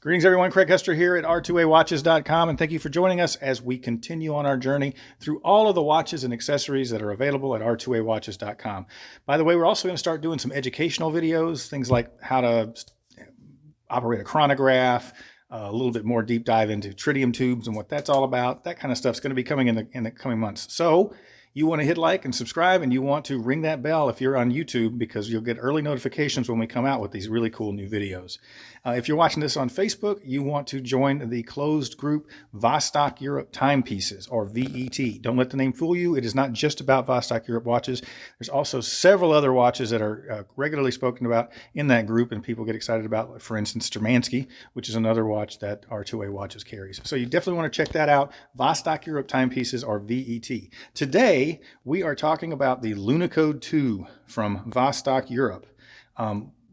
Greetings, everyone. Craig Hester here at R2AWatches.com, and thank you for joining us as we continue on our journey through all of the watches and accessories that are available at R2AWatches.com. By the way, we're also going to start doing some educational videos, things like how to operate a chronograph, a little bit more deep dive into tritium tubes and what that's all about. That kind of stuff is going to be coming in the coming months. So you want to hit like and subscribe, and you want to ring that bell if you're on YouTube, because you'll get early notifications when we come out with these really cool new videos. If you're watching this on Facebook, you want to join the closed group Vostok-Europe Timepieces, or VET. Don't let the name fool you. It is not just about Vostok-Europe watches. There's also several other watches that are regularly spoken about in that group and people get excited about. For instance, Sturmansky, which is another watch that R2A Watches carries. So you definitely want to check that out, Vostok-Europe Timepieces, or VET. Today, we are talking about the Lunokhod 2 from Vostok-Europe.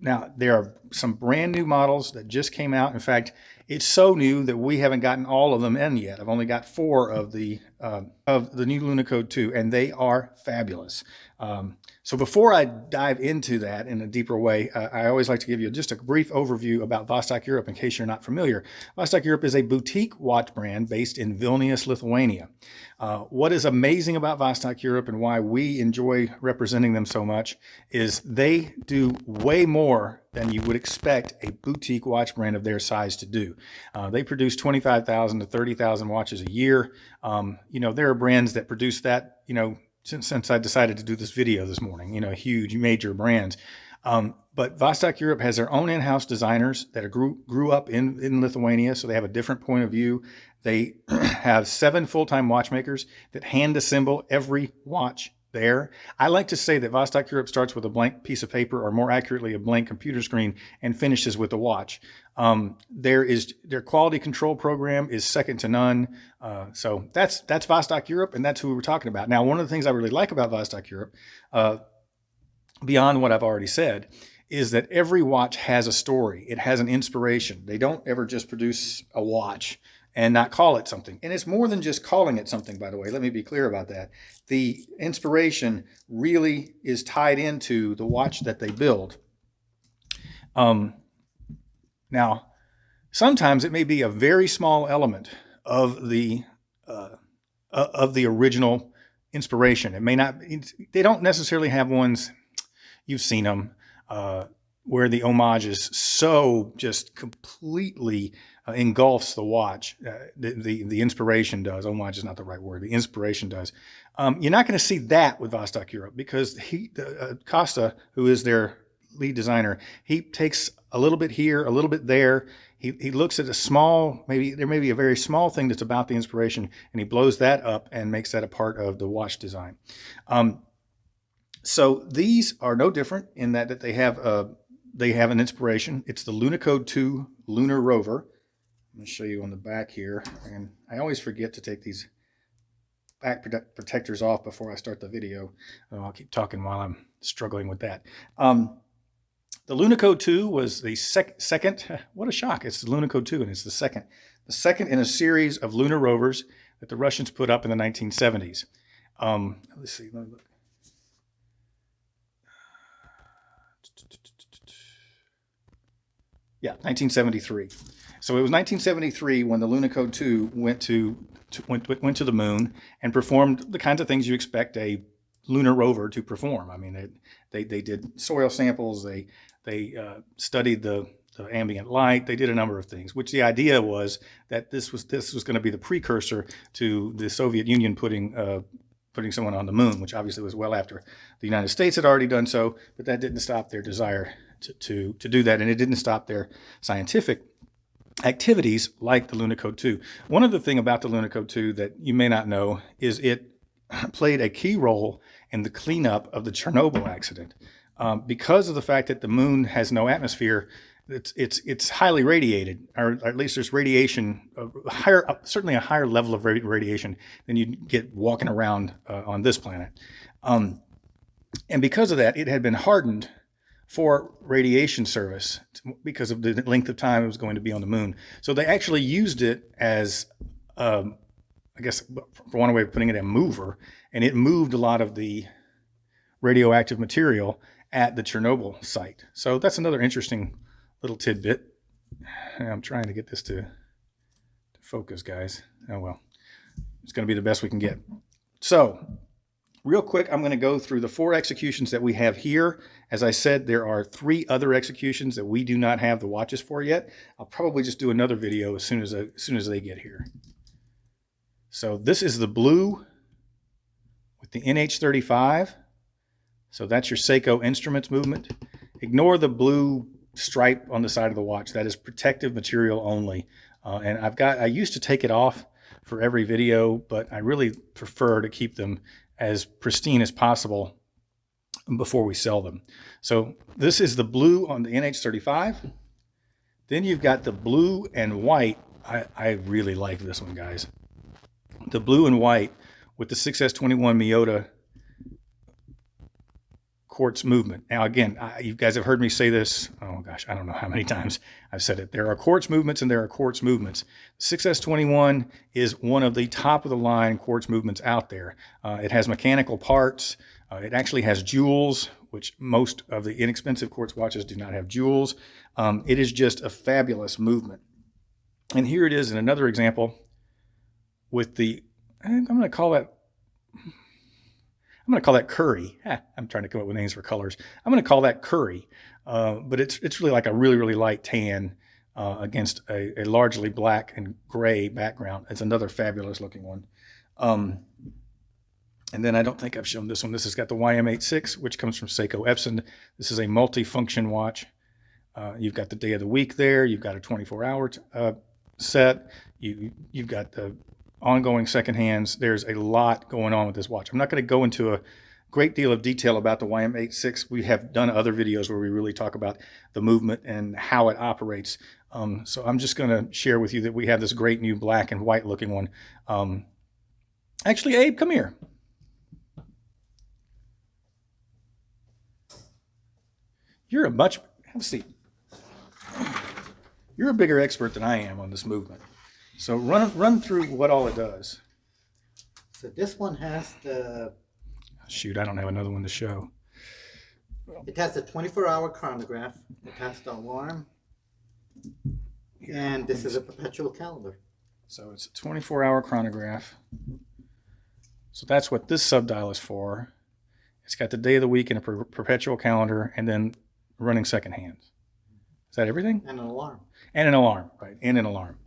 Now, there are some brand new models that just came out. In fact, it's so new that we haven't gotten all of them in yet. I've only got 4 of the new Lunokhod 2, and they are fabulous. So before I dive into that in a deeper way, I always like to give you just a brief overview about Vostok-Europe in case you're not familiar. Vostok-Europe is a boutique watch brand based in Vilnius, Lithuania. What is amazing about Vostok-Europe and why we enjoy representing them so much is they do way more than you would expect a boutique watch brand of their size to do. They produce 25,000 to 30,000 watches a year. There are brands that produce that, since I decided to do this video this morning, huge major brands. But Vostok-Europe has their own in-house designers that grew up in Lithuania, so they have a different point of view. They have 7 full-time watchmakers that hand assemble every watch there. I like to say that Vostok-Europe starts with a blank piece of paper, or more accurately, a blank computer screen, and finishes with a watch. Their quality control program is second to none. So that's Vostok-Europe, and that's who we're talking about. Now, one of the things I really like about Vostok-Europe, beyond what I've already said, is that every watch has a story. It has an inspiration. They don't ever just produce a watch and not call it something. And it's more than just calling it something, by the way. Let me be clear about that. The inspiration really is tied into the watch that they build. Now, sometimes it may be a very small element of the original inspiration. It may not. They don't necessarily have ones. You've seen them where the homage is so just completely engulfs the watch. The inspiration does. Homage is not the right word. The inspiration does. You're not going to see that with Vostok-Europe, because Costa, who is their lead designer, he takes a little bit here, a little bit there. He looks at there may be a very small thing that's about the inspiration, and he blows that up and makes that a part of the watch design. So these are no different in that they have an inspiration. It's the Lunokhod 2 lunar rover. I'm going to show you on the back here, and I always forget to take these back protectors off before I start the video. I'll keep talking while I'm struggling with that. The Lunokhod 2 was the second. What a shock! It's the Lunokhod 2, and it's the second in a series of lunar rovers that the Russians put up in the 1970s. Let's see. Let me look. Yeah, 1973. So it was 1973 when the Lunokhod 2 went to the moon and performed the kinds of things you expect a lunar rover to perform. I mean, they did soil samples. They studied the ambient light. They did a number of things, which the idea was that this was going to be the precursor to the Soviet Union putting someone on the moon, which obviously was well after the United States had already done so, but that didn't stop their desire to do that, and it didn't stop their scientific activities like the Lunokhod 2. One other thing about the Lunokhod 2 that you may not know is it played a key role in the cleanup of the Chernobyl accident. Because of the fact that the moon has no atmosphere, it's highly radiated, or at least there's radiation, certainly a higher level of radiation than you get walking around on this planet. And because of that, it had been hardened for radiation service because of the length of time it was going to be on the moon. So they actually used it as, I guess, for one way of putting it, a mover, and it moved a lot of the radioactive material at the Chernobyl site. So that's another interesting little tidbit. I'm trying to get this to focus, guys. Oh, well, it's going to be the best we can get. So real quick, I'm going to go through the 4 executions that we have here. As I said, there are 3 other executions that we do not have the watches for yet. I'll probably just do another video as soon as they get here. So this is the blue with the NH35. So that's your Seiko Instruments movement. Ignore the blue stripe on the side of the watch. That is protective material only. And I used to take it off for every video, but I really prefer to keep them as pristine as possible before we sell them. So this is the blue on the NH35. Then you've got the blue and white. I really like this one, guys. The blue and white with the 6S21 Miyota quartz movement. Now, again, you guys have heard me say this, oh gosh, I don't know how many times I've said it. There are quartz movements and there are quartz movements. 6S21 is one of the top of the line quartz movements out there. It has mechanical parts. It actually has jewels, which most of the inexpensive quartz watches do not have jewels. It is just a fabulous movement. And here it is in another example with the, I'm going to call that curry. I'm trying to come up with names for colors. I'm going to call that curry, but it's really like a really light tan against a largely black and gray background. It's another fabulous looking one. And then I don't think I've shown this one. This has got the YM86, which comes from Seiko Epson. This is a multi-function watch. You've got the day of the week there. You've got a 24-hour set. You've got the ongoing second hands. There's a lot going on with this watch. I'm not going to go into a great deal of detail about the YM86. We have done other videos where we really talk about the movement and how it operates. So I'm just going to share with you that we have this great new black and white looking one. Actually, Abe, come here. Have a seat. You're a bigger expert than I am on this movement. So run through what all it does. So this one has the... Shoot, I don't have another one to show. It has the 24-hour chronograph. It has the alarm. And this is a perpetual calendar. So it's a 24-hour chronograph. So that's what this subdial is for. It's got the day of the week and a perpetual calendar, and then running second hands. Is that everything? And an alarm. And an alarm, right? And an alarm.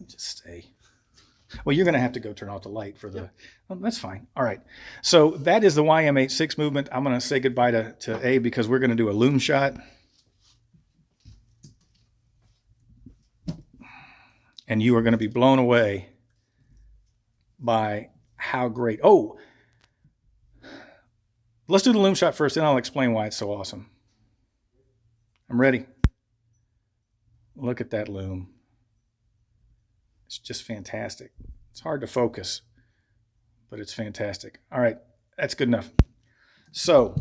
Just stay. Well, you're going to have to go turn off the light for the... Yep. Well, that's fine. All right. So that is the YM86 movement. I'm going to say goodbye to Abe because we're going to do a Lume Shot. And you are going to be blown away by how great... Oh! Let's do the Lume Shot first, then I'll explain why it's so awesome. I'm ready. Look at that lume. It's just fantastic. It's hard to focus, but it's fantastic. All right, that's good enough. So,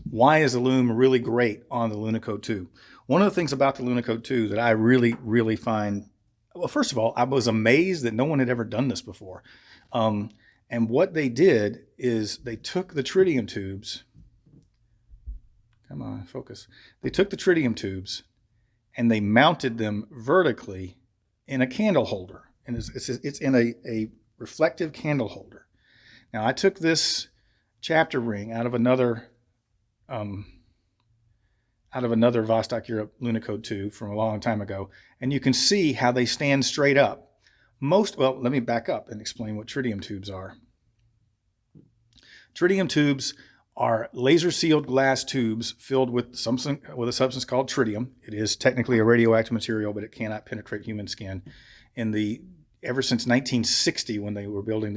why is the lume really great on the Lunokhod 2? One of the things about the Lunokhod 2 that I really find, well, first of all, I was amazed that no one had ever done this before. And what they did is they took the tritium tubes. Come on, focus. They took the tritium tubes and they mounted them vertically in a candle holder. And it's in a reflective candle holder. Now, I took this chapter ring out of another Vostok-Europe Lunokhod 2 from a long time ago, and you can see how they stand straight up. Well, let me back up and explain what tritium tubes are. Tritium tubes are laser-sealed glass tubes filled with a substance called tritium. It is technically a radioactive material, but it cannot penetrate human skin. Ever since 1960, when they were building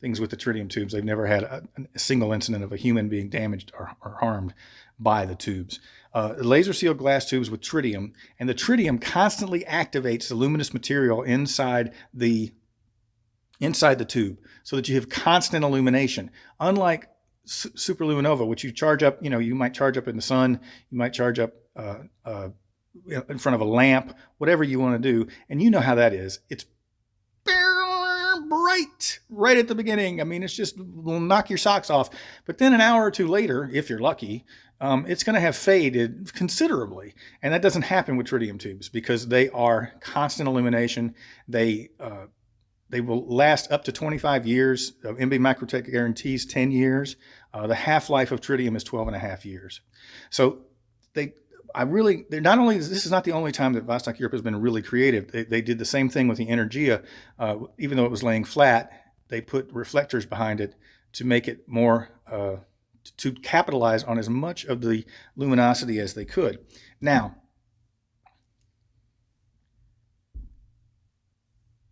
things with the tritium tubes, they've never had a single incident of a human being damaged or harmed by the tubes. Laser-sealed glass tubes with tritium, and the tritium constantly activates the luminous material inside the tube so that you have constant illumination. Unlike superluminova, which you charge up, you might charge up in the sun, you might charge up in front of a lamp, whatever you want to do, and you know how that is. It's bright right at the beginning. I mean, it's just will knock your socks off. But then an hour or two later, if you're lucky, it's going to have faded considerably. And that doesn't happen with tritium tubes because they are constant illumination. They will last up to 25 years. MB Microtech guarantees 10 years. The half-life of tritium is 12 and a half years. So they're not only, this is not the only time that Vostok-Europe has been really creative. They did the same thing with the Energia. Even though it was laying flat, they put reflectors behind it to make it more, to capitalize on as much of the luminosity as they could. Now,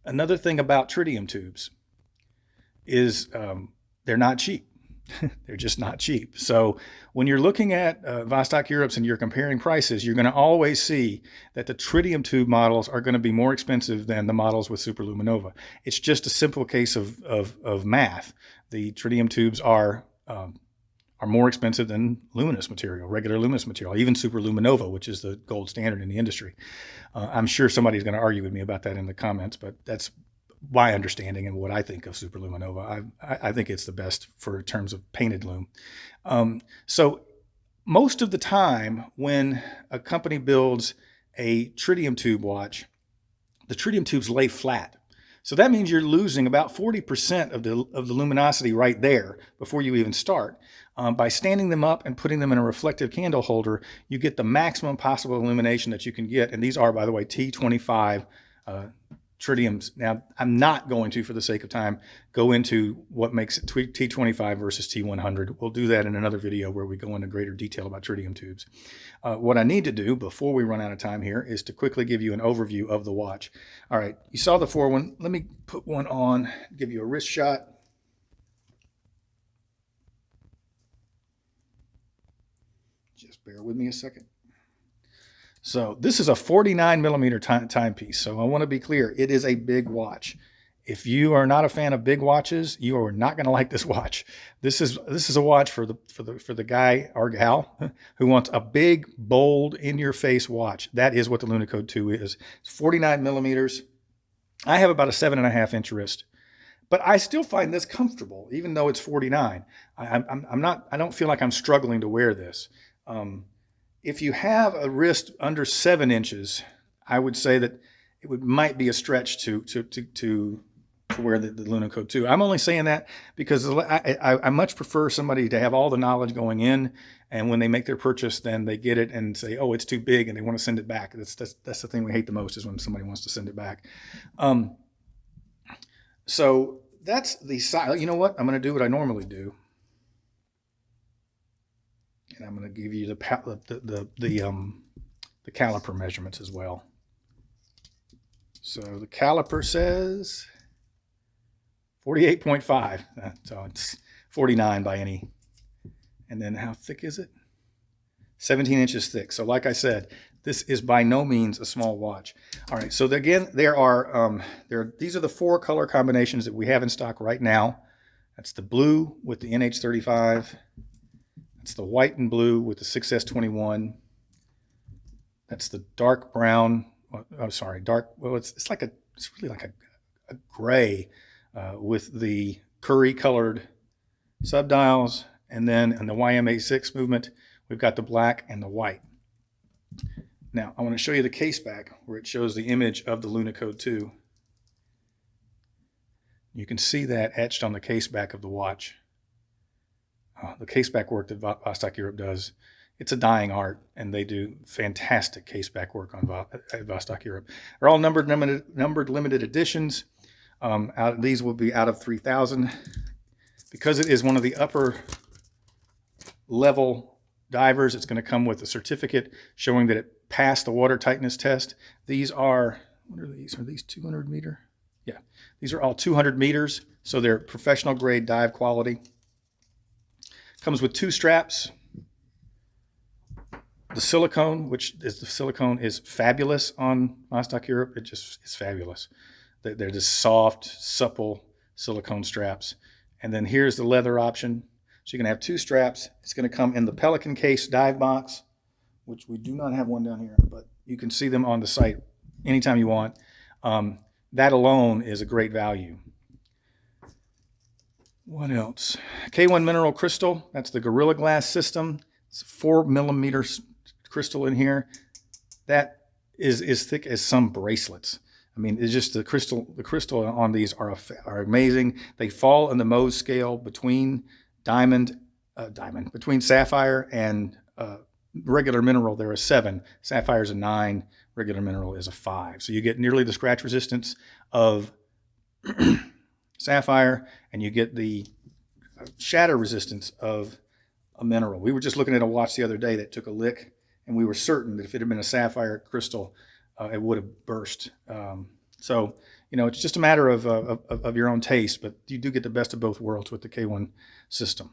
another thing about tritium tubes is they're not cheap. They're just not cheap. So when you're looking at Vostok-Europes and you're comparing prices, you're going to always see that the tritium tube models are going to be more expensive than the models with superluminova. It's just a simple case of math. The tritium tubes are more expensive than luminous material, regular luminous material, even superluminova, which is the gold standard in the industry. I'm sure somebody's going to argue with me about that in the comments, but that's my understanding and what I think of superluminova. I think it's the best for terms of painted lume. So most of the time when a company builds a tritium tube watch, the tritium tubes lay flat. So that means you're losing about 40% of the luminosity right there before you even start. By standing them up and putting them in a reflective candle holder, you get the maximum possible illumination that you can get. And these are, by the way, T25 tritiums. Now, I'm not going to, for the sake of time, go into what makes it T25 versus T100. We'll do that in another video where we go into greater detail about tritium tubes. What I need to do before we run out of time here is to quickly give you an overview of the watch. All right, you saw the 4-1. Let me put one on, give you a wrist shot. Just bear with me a second. So this is a 49 millimeter timepiece. So I want to be clear, it is a big watch. If you are not a fan of big watches, you are not going to like this watch. This is a watch for the guy or gal who wants a big, bold, in-your-face watch. That is what the Lunokhod 2 is. It's 49 millimeters. I have about a 7.5-inch wrist, but I still find this comfortable, even though it's 49. I don't feel like I'm struggling to wear this. If you have a wrist under 7 inches, I would say that it might be a stretch to wear the Lunokhod 2. I'm only saying that because I much prefer somebody to have all the knowledge going in, and when they make their purchase, then they get it and say, oh, it's too big, and they want to send it back. That's the thing we hate the most, is when somebody wants to send it back. So that's the size. You know what? I'm going to do what I normally do. And I'm going to give you the caliper measurements as well. So the caliper says 48.5. So it's 49 by any. And then how thick is it? 17 inches thick. So like I said, this is by no means a small watch. All right. So again, these are the 4 color combinations that we have in stock right now. That's the blue with the NH35. It's the white and blue with the 6S21. That's the dark brown. Oh, sorry, dark. Well, it's really like a gray with the curry colored subdials. And then in the YM86 movement, we've got the black and the white. Now, I want to show you the case back where it shows the image of the Lunokhod 2. You can see that etched on the case back of the watch. The caseback work that Vostok-Europe does, it's a dying art, and they do fantastic caseback work at Vostok-Europe. They're all numbered limited editions. These will be out of 3,000. Because it is one of the upper level divers, it's going to come with a certificate showing that it passed the water tightness test. These are, what are these? Are these 200 meter? Yeah, these are all 200 meters, so they're professional grade dive quality. Comes with 2 straps. The silicone, is fabulous on Vostok-Europe. It just is fabulous. They're just soft, supple silicone straps. And then here's the leather option. So you're going to have 2 straps. It's going to come in the Pelican case dive box, which we do not have one down here, but you can see them on the site anytime you want. That alone is a great value. What else? K1 mineral crystal. That's the Gorilla Glass system. It's a 4 mm crystal in here. That is thick as some bracelets. I mean, it's just the crystal on these are amazing. They fall in the Mohs scale between between sapphire and regular mineral. They're a 7. Sapphire is a 9. Regular mineral is a 5. So you get nearly the scratch resistance of sapphire, and you get the shatter resistance of a mineral. We were just looking at a watch the other day that took a lick, and we were certain that if it had been a sapphire crystal, it would have burst. So, it's just a matter of your own taste, but you do get the best of both worlds with the K1 system.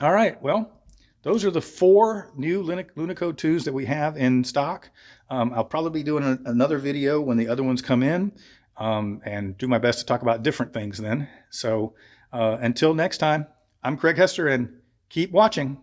All right, well, those are the 4 new Lunokhod 2s that we have in stock. I'll probably be doing another video when the other ones come in, and do my best to talk about different things then. So until next time, I'm Craig Hester, and keep watching.